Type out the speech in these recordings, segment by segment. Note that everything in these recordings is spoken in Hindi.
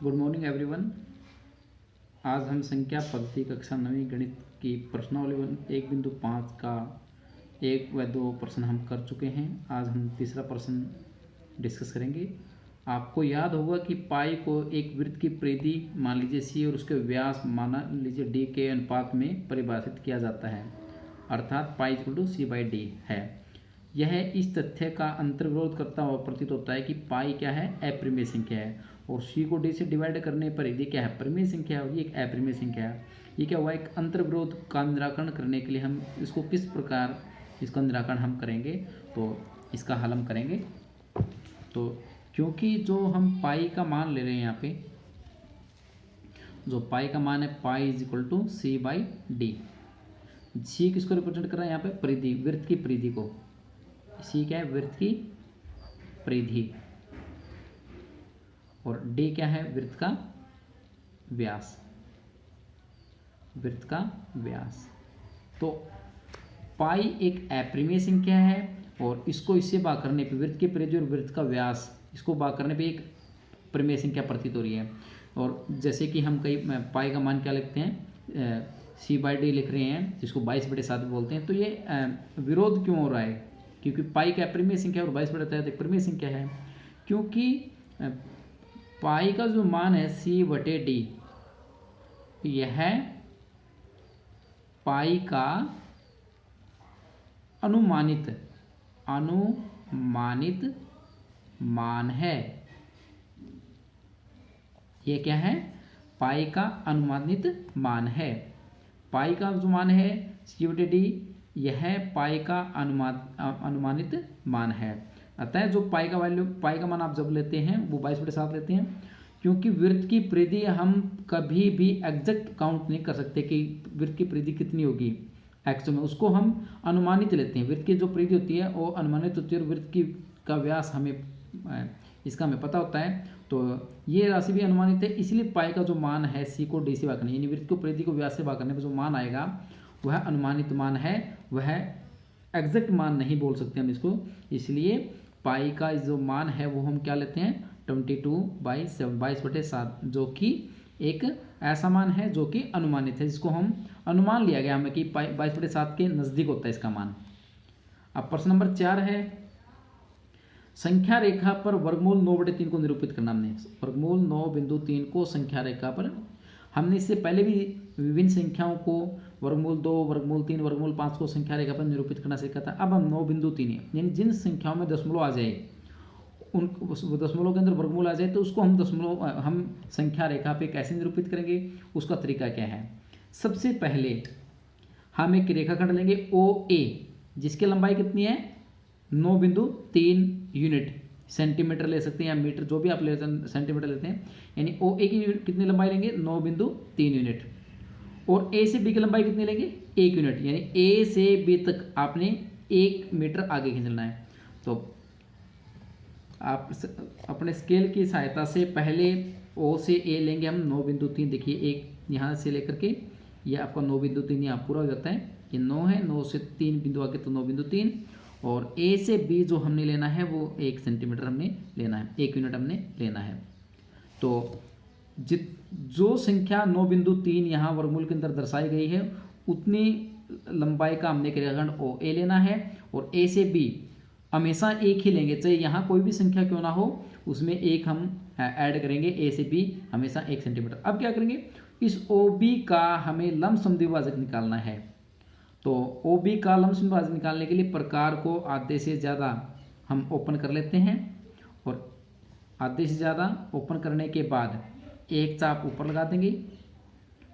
Good morning everyone. आज हम संख्या पद्धति कक्षा 9वीं गणित की प्रश्नावली 1.5 का 1 व 2 प्रश्न हम कर चुके हैं। आज हम तीसरा प्रश्न डिस्कस करेंगे। आपको याद होगा कि पाई को एक वृत्त की परिधि मान लीजिए सी और उसके व्यास मान लीजिए डी के अनुपात में परिभाषित किया जाता है, अर्थात pi equal to C by D है। यह इस तथ्य का अंतर्विरोध करता हुआ प्रतीत होता है कि पाई क्या है, अपरिमेय संख्या है और सी को डी से डिवाइड करने पर ये क्या है, परिमेय संख्या है और ये एक अपरिमेय संख्या है। ये क्या हुआ, एक अंतर्विरोध का निराकरण करने के लिए हम इसको किस प्रकार इसका निराकरण हम करेंगे, तो इसका हल हम करेंगे। तो क्योंकि जो हम पाई का मान ले रहे हैं यहाँ पे, जो पाई का मान है pi is equal to C by D. C किसको रिप्रेजेंट कर रहा है यहाँ पे, परिधि, वृत्त की परिधि को। सी क्या है, वृत्त की परिधि और डी क्या है, वृत्त का व्यास, वृत्त का व्यास। तो पाई एक अपरिमेय संख्या है और इसको इससे भाग करने पे, वृत्त की परिधि और वृत्त का व्यास, इसको भाग करने पे एक परिमेय संख्या प्रतीत हो रही है। और जैसे कि हम कई पाई का मान क्या लिखते हैं, सी बाई डी लिख रहे हैं, जिसको 22/7 बोलते हैं। तो ये विरोध क्यों हो रहा है, क्योंकि पाई का अपरिमेय संख्या और 22/7 एक परिमेय संख्या है। क्योंकि पाई का जो मान है C/D, यह पाई का अनुमानित मान है। ये क्या है, पाई का अनुमानित मान है। पाई का जो मान है C/D, यह पाई का अनुमानित मान है। अतः जो पाई का वैल्यू, पाई का मान आप जब लेते हैं वो 22/7 लेते हैं, क्योंकि वृत्त की परिधि हम कभी भी एग्जैक्ट काउंट नहीं कर सकते कि वृत्त की परिधि कितनी होगी एक्चुअल में, उसको हम अनुमानित लेते हैं। वृत्त की जो परिधि होती है वो अनुमानित होती है और वृत्त की का व्यास हमें इसका हमें पता होता है, तो ये राशि भी अनुमानित है। इसलिए पाई का जो मान है सी को डी से भाग करने, यानी वृत्त को परिधि को व्यास से भाग करने पर जो मान आएगा वह अनुमानित मान है, वह एग्जैक्ट मान नहीं बोल सकते हम इसको। इसलिए पाई का जो मान है वो हम क्या लेते हैं, 22/7, जो कि एक ऐसा मान है जो कि अनुमानित है, जिसको हम अनुमान लिया गया हमें कि 22/7 के नज़दीक होता है इसका मान। अब प्रश्न नंबर 4 है, संख्या रेखा पर वर्गमूल 9/3 को निरूपित करना। हमने वर्गमूल 9.3 को संख्या रेखा पर, हमने इससे पहले भी विभिन्न संख्याओं को वर्गमूल 2, वर्गमूल 3, वर्गमूल 5 को संख्या रेखा पर निरूपित करना सीखा था। अब हम 9.3 यानी जिन संख्याओं में दशमलव आ जाए, उन दशमलव के अंदर वर्गमूल आ जाए, तो उसको हम संख्या रेखा पे कैसे निरूपित करेंगे, उसका तरीका क्या है। सबसे पहले हम एक रेखाखंड लेंगे OA, जिसकी लंबाई कितनी है, 9.3 यूनिट, सेंटीमीटर ले सकते हैं या मीटर, जो भी आप लेते हैं, सेंटीमीटर लेते हैं। यानी OA की कितनी लंबाई लेंगे, 9.3 यूनिट। और A से B की लंबाई कितनी लेंगे, 1 यूनिट, यानी A से B तक आपने 1 मीटर आगे खींचना है। तो आप अपने स्केल की सहायता से पहले O से A लेंगे हम 9.3। देखिए एक यहाँ से लेकर के ये आपका 9.3 यहाँ पूरा हो जाता है, ये 9 है, 9 से 3 बिंदु आगे तो 9.3। और A से B जो हमने लेना है वो 1 सेंटीमीटर हमने लेना है, 1 यूनिट हमने लेना है। तो जो संख्या 9.3 यहाँ वर्गमूल के अंदर दर्शाई गई है, उतनी लंबाई का हमने रेखाखंड OA लेना है। और A से B हमेशा एक ही लेंगे, चाहे यहाँ कोई भी संख्या क्यों ना हो, उसमें एक हम ऐड करेंगे। A से B हमेशा 1 सेंटीमीटर। अब क्या करेंगे, इस OB का हमें लंबसम द्विभाजक निकालना है। तो OB का लंबसम द्विभाजक निकालने के लिए प्रकार को आधे से ज़्यादा हम ओपन कर लेते हैं, और आधे से ज़्यादा ओपन करने के बाद एक चाप ऊपर लगा देंगे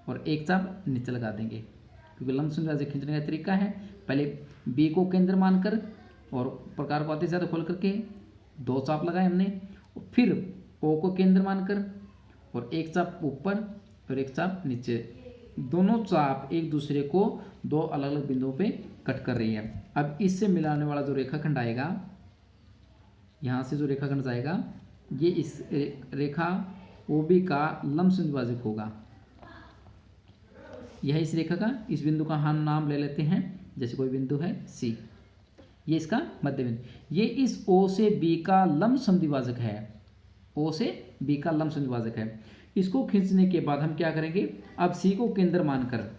और एक चाप नीचे लगा देंगे, क्योंकि लंबसम द्विभाजक खींचने का तरीका है, पहले B को केंद्र मानकर और प्रकार को आधे से ज़्यादा खोल करके 2 चाप लगाए हमने, फिर O को केंद्र मानकर और एक चाप ऊपर और एक चाप नीचे, दोनों चाप एक दूसरे को 2 अलग अलग बिंदुओं पे कट कर रही है। अब इससे मिलाने वाला जो रेखाखंड आएगा, यहाँ से जो रेखाखंड जाएगा, ये इस रेखा OB का लंबसम द्विभाजक होगा। यह इस रेखा का, इस बिंदु का हम नाम ले लेते हैं, जैसे कोई बिंदु है C, ये इसका मध्य बिंदु। ये इस O से B का लंबसम द्विभाजक है, O से बी का लंबसम द्विभाजक है। इसको खींचने के बाद हम क्या करेंगे, अब सी को केंद्र मानकर,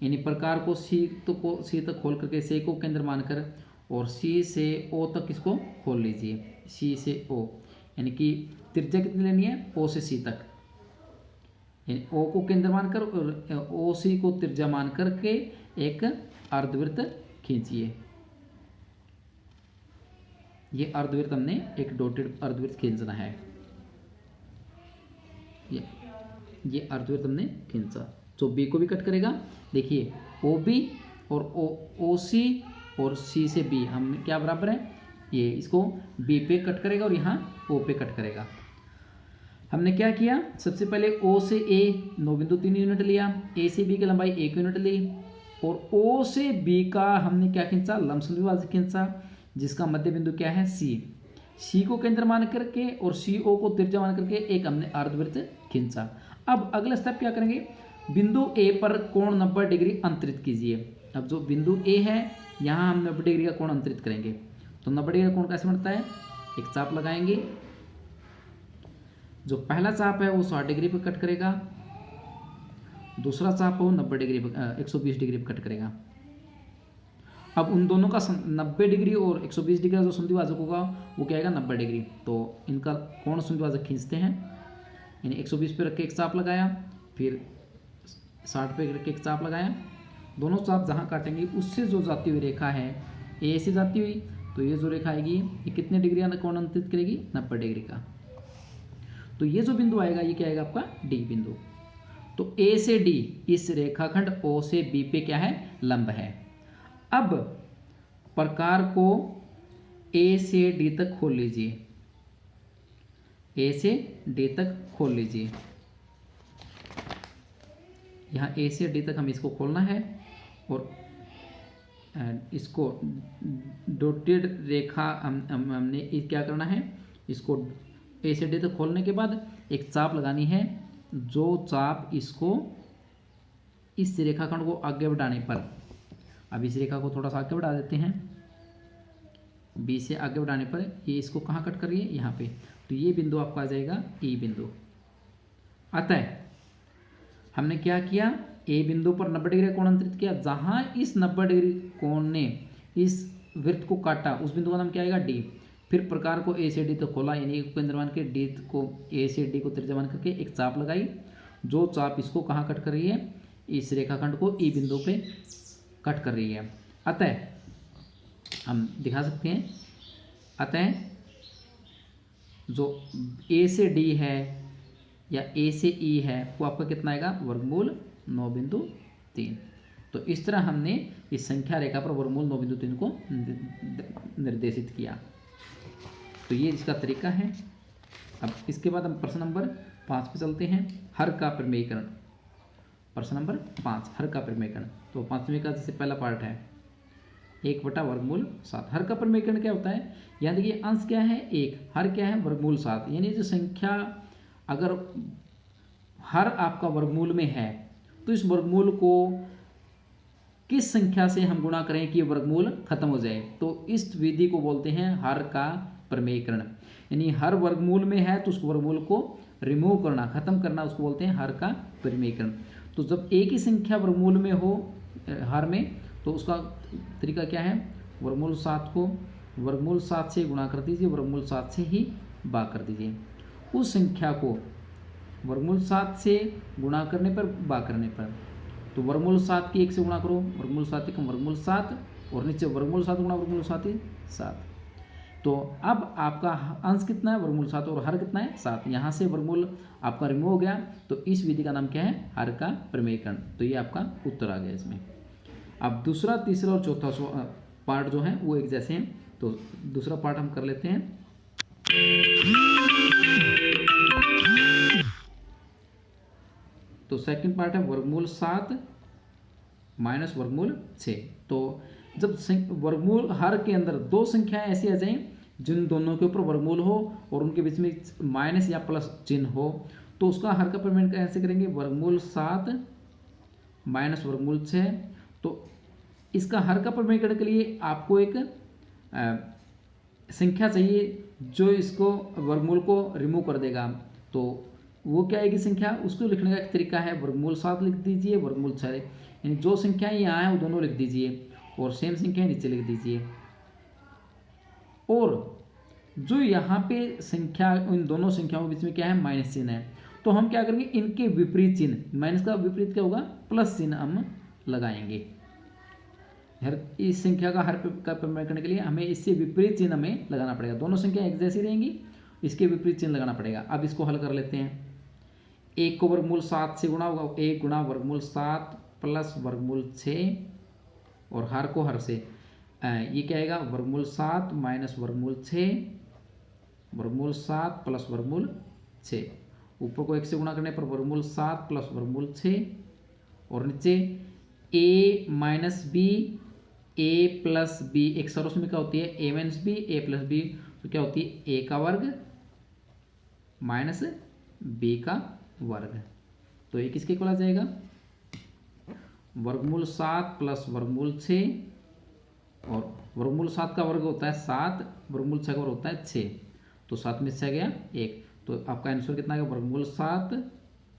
यानी प्रकार को सी तक खोल करके सी को केंद्र मानकर और सी से ओ तक इसको खोल लीजिए। सी से ओ यानी कि त्रिज्या कितनी लेनी है, ओ से सी तक, यानी ओ को केंद्र मानकर और ओ सी को त्रिज्या मान करके एक अर्धवृत्त खींचिए। ये अर्धवृत्त हमने एक डॉटेड अर्धवृत्त खींचना है। ये अर्धवृत्त हमने खींचा जो बी को भी कट करेगा। देखिए ओ बी और ओ सी और सी से बी हम क्या बराबर है, ये इसको बी पे कट करेगा और यहाँ ओ पे कट करेगा। हमने क्या किया, सबसे पहले ओ से ए 9.3 यूनिट लिया, ए से बी की लंबाई 1 यूनिट ली और ओ से बी का हमने क्या खींचा, लंबसम द्विभाजक खींचा जिसका मध्य बिंदु क्या है सी को केंद्र मान करके और सी ओ को त्रिज्या मान करके एक हमने अर्धवृत्त खींचा। अब अगला स्टेप क्या करेंगे, बिंदु ए पर कोण 90 डिग्री अंतरित कीजिए। अब जो बिंदु ए है यहाँ हम 90 डिग्री का कोण अंतरित करेंगे। तो 90 डिग्री का कोण कैसे बनता है, एक चाप लगाएंगे, जो पहला चाप है वो 60 डिग्री पर कट करेगा, दूसरा चाप वो 90 डिग्री पर 120 डिग्री पर कट करेगा। अब उन दोनों का 90 डिग्री और 120 डिग्री का जो समद्विभाजक होगा वो क्या आएगा 90 डिग्री। तो इनका कोण समद्विभाजक खींचते हैं, यानी 120 पे रख के एक चाप लगाया, फिर 60 पे रख के एक चाप लगाया, दोनों चाप जहाँ काटेंगे उससे जो जाती हुई रेखा है ए से जाती हुई, तो ये जो रेखा आएगी ये कितने डिग्री का कोण अंतरित करेगी, 90 डिग्री का। तो ये जो बिंदु आएगा ये क्या आएगा आपका डी बिंदु। तो ए से डी इस रेखाखंड ओ से बी पे क्या है, लंब है। अब प्रकार को ए से डी तक खोल लीजिए, ए से डी तक खोल लीजिए। यहाँ ए से डी तक हम इसको खोलना है और इसको डॉटेड रेखा हमने क्या करना है, इसको ए से डी तक खोलने के बाद एक चाप लगानी है, जो चाप इसको इस रेखाखंड को आगे बढ़ाने पर, अब इस रेखा को थोड़ा सा आगे बढ़ा देते हैं, बी से आगे बढ़ाने पर ये इसको कहाँ कट कर रही है, यहाँ पे। तो ये बिंदु आपका आ जाएगा ई बिंदु। अतः हमने क्या किया, ए बिंदु पर 90 डिग्री कोण अंतरित किया, जहाँ इस 90 डिग्री कोण ने इस वृत्त को काटा उस बिंदु का नाम क्या आएगा डी। फिर प्रकार को ए से डी तक खोला, यानी केंद्र मान के डी को ए से डी को त्रिज्या मान करके एक चाप लगाई, जो चाप इसको कहाँ कट कर रही है, इस रेखाखंड को ई बिंदु पे कट कर रही है। अतः हम दिखा सकते हैं, अतः जो ए से डी है या ए से ई है वो आपका कितना आएगा, वर्गमूल 9.3। तो इस तरह हमने इस संख्या रेखा पर वर्गमूल 9.3 को निर्देशित किया। तो ये इसका तरीका है। अब इसके बाद हम प्रश्न नंबर 5 पे चलते हैं, हर का प्रमेयीकरण। प्रश्न नंबर 5, हर का प्रमेयीकरण। तो 5वें का जैसे पहला पार्ट है 1/7। हर का प्रमेयीकरण क्या होता है, यहाँ देखिए अंश क्या है 1, हर क्या है वर्गमूल 7। यानी जो संख्या अगर हर आपका वर्गमूल में है तो इस वर्गमूल को किस संख्या से हम गुणा करें कि वर्गमूल खत्म हो जाए, तो इस विधि को बोलते हैं हर का प्रमेयीकरण। यानी हर वर्गमूल में है तो उस वर्गमूल को रिमूव करना, खत्म करना, उसको बोलते हैं हर का प्रमेयीकरण। तो जब एक ही संख्या वर्गमूल में हो हर में, तो उसका तरीका क्या है, वर्गमूल 7 को वर्गमूल 7 से गुणा कर दीजिए, वर्गमूल 7 से ही भाग कर दीजिए। उस संख्या को वर्गमूल 7 से गुणा करने पर भाग करने पर, तो वर्गमूल 7 की 1 से गुणा करो, वर्गमूल 7 कम वर्गमूल 7 और नीचे वर्गमूल 7 गुणा वर्गमूल 7 ही 7। तो अब आपका अंश कितना है, वर्गमूल 7, और हर कितना है 7। यहाँ से वर्गमूल आपका रिमूव हो गया, तो इस विधि का नाम क्या है, हर का प्रमेयीकरण। तो ये आपका उत्तर आ गया इसमें। अब दूसरा, तीसरा और चौथा पार्ट जो है वो एक जैसे हैं, तो दूसरा पार्ट हम कर लेते हैं। तो सेकंड पार्ट है वर्गमूल 7 माइनस वर्गमूल 6। तो जब वर्गमूल हर के अंदर दो संख्याएं ऐसी आ जाएं जिन दोनों के ऊपर वर्गमूल हो और उनके बीच में माइनस या प्लस चिन्ह हो, तो उसका हर का प्रमेय कैसे करेंगे, वर्गमूल 7 माइनस वर्गमूल 6। तो इसका हर का प्रमेय करने के लिए आपको एक संख्या चाहिए जो इसको वर्गमूल को रिमूव कर देगा। तो वो क्या आएगी संख्या, उसको लिखने का एक तरीका है, वर्गमूल 7 लिख दीजिए, वर्गमूल 6, यानी जो संख्या यहाँ है वो दोनों लिख दीजिए और सेम संख्या नीचे लिख दीजिए। और जो यहाँ पे संख्या, इन दोनों संख्याओं के बीच में क्या है, माइनस चिन्ह है, तो हम क्या करेंगे, इनके विपरीत चिन्ह, माइनस का विपरीत क्या होगा, प्लस चिन्ह हम लगाएंगे। हर इस संख्या का हर का प्रमेय करने के लिए हमें इससे विपरीत चिन्ह हमें लगाना पड़ेगा। दोनों संख्या एक जैसी रहेंगी, इसके विपरीत चिन्ह लगाना पड़ेगा। अब इसको हल कर लेते हैं। 1 को वर्गमूल 7 से गुणा होगा, 1 गुणा वर्गमूल 7 प्लस वर्गमूल 6 और हर को हर से ये क्या आएगा, वर्गमूल 7 माइनस वर्गमूल 6, वर्गमूल 7 प्लस वर्गमूल 6। ऊपर को 1 से गुणा करने पर वर्गमूल 7 प्लस वर्गमूल 6 और नीचे a minus B A plus B, एक सरस में क्या होती है, a minus B A plus B, तो क्या होती है a का वर्ग माइनस b का वर्ग। तो ये किसके इक्वल आ जाएगा, वर्गमूल 7 प्लस वर्गमूल 6 और वर्गमूल 7 का वर्ग होता है 7, वर्गमूल 6 का वर्ग होता है 6, तो 7 में से गया 1, तो आपका आंसर कितना गया, वर्गमूल 7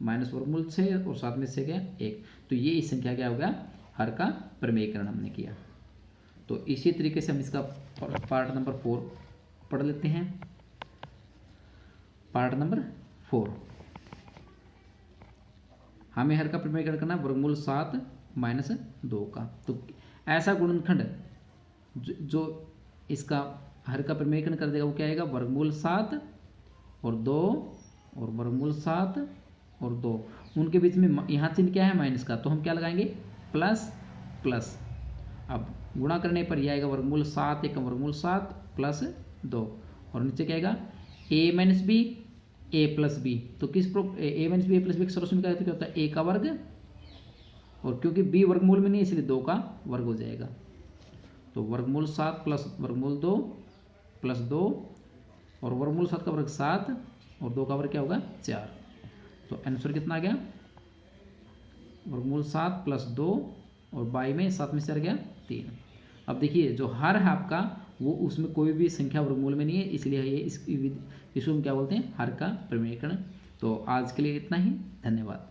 माइनस वर्गमूल 6 और 7 में से गया 1। तो ये इस संख्या क्या हो गया, हर का प्रमेयकरण हमने किया। तो इसी तरीके से हम इसका पार्ट नंबर 4 पढ़ लेते हैं। पार्ट नंबर 4, हमें हर का प्रमेयकरण करना वर्गमूल 7 माइनस 2 का। तो ऐसा गुणनखंड जो इसका हर का प्रमेयकरण कर देगा वो क्या आएगा, वर्गमूल 7 और 2 और वर्गमूल 7 और 2, उनके बीच में यहाँ चिन्ह क्या है, माइनस का, तो हम क्या लगाएंगे, प्लस प्लस। अब गुणा करने पर यह आएगा वर्गमूल 7 एक वर्गमूल 7 प्लस 2 और नीचे क्या आएगा, a minus B A plus B. तो किस a minus B A plus B सरस में क्या होता है, a का वर्ग, और क्योंकि b वर्गमूल में नहीं है इसलिए 2 का वर्ग हो जाएगा। तो वर्गमूल 7 प्लस वर्गमूल 2 प्लस 2 और वर्गमूल 7 का वर्ग 7 और 2 का वर्ग क्या होगा, 4। तो आंसर कितना आ गया, वर्गमूल 7 प्लस 2 और बाई में 7 में से आ गया 3। अब देखिए जो हर है आपका वो उसमें कोई भी संख्या वर्गमूल में नहीं है, इसलिए ये इसको हम क्या बोलते हैं, हर का प्रमेयकरण। तो आज के लिए इतना ही, धन्यवाद।